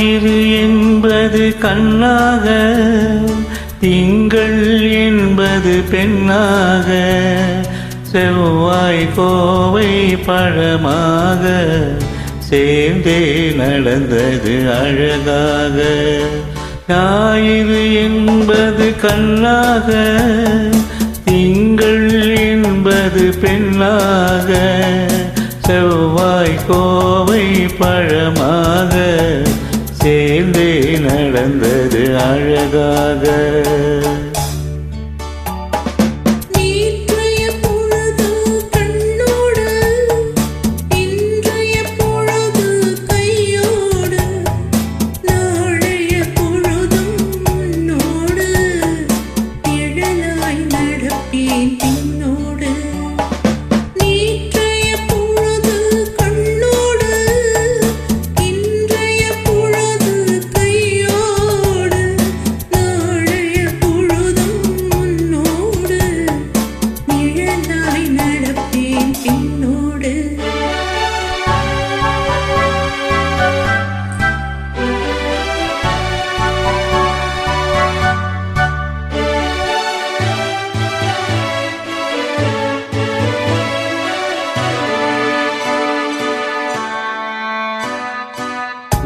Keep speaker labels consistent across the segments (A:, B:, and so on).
A: ஞாயிறு என்பது கண்ணாக, திங்கள் என்பது பெண்ணாக, செவ்வாய் கோவை பழமாக சேர்ந்தே நடந்தது அழகாக. ஞாயிறு என்பது கண்ணாக, திங்கள் என்பது பெண்ணாக, செவ்வாய் கோவை பழமாக சேர்ந்தே நடந்தது அழகாக.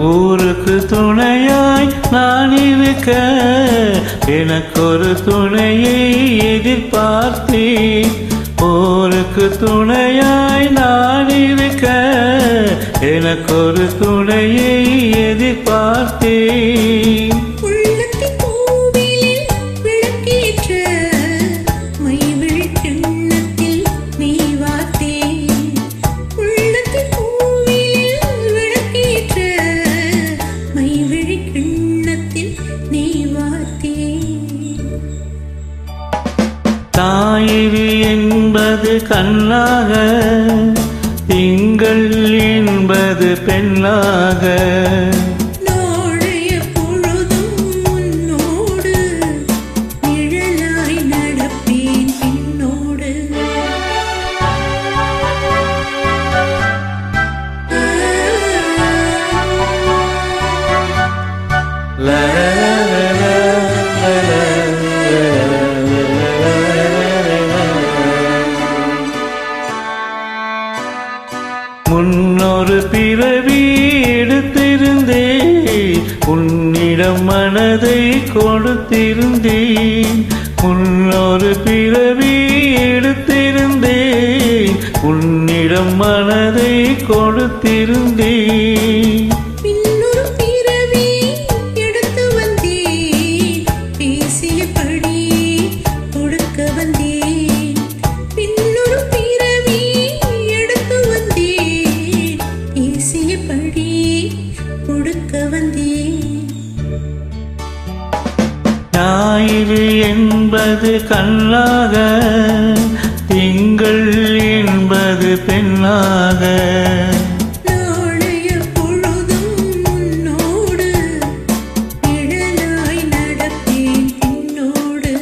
A: ஊருக்கு துணையாய் நான் இருக்க, எனக்கொரு துணையை எதிர்பார்த்தேன். ஊருக்கு துணையாய் நான் இருக்க, எனக்கொரு துணையை எதிர்பார்த்தேன். ஞாயிறு என்பது கண்ணாக, திங்கள் என்பது பெண்ணாக,
B: நாளைய பொழுதும் உன்னோடு நிழலாய் நடப்பேன் பின்னோடு.
A: முன்னொரு பிறவி எடுத்திருந்தேன், உன்னிடம் மனதை கொடுத்திருந்தேன். முன்னொரு பிறவி எடுத்திருந்தேன், உன்னிடம் மனதை கொடுத்திருந்தேன். ஞாயிறு என்பது கண்ணாக, திங்கள் என்பது பெண்ணாக,
B: நாளைய பொழுதும் உன்னோடு நிழலாய் நடப்பேன் பின்னோடு.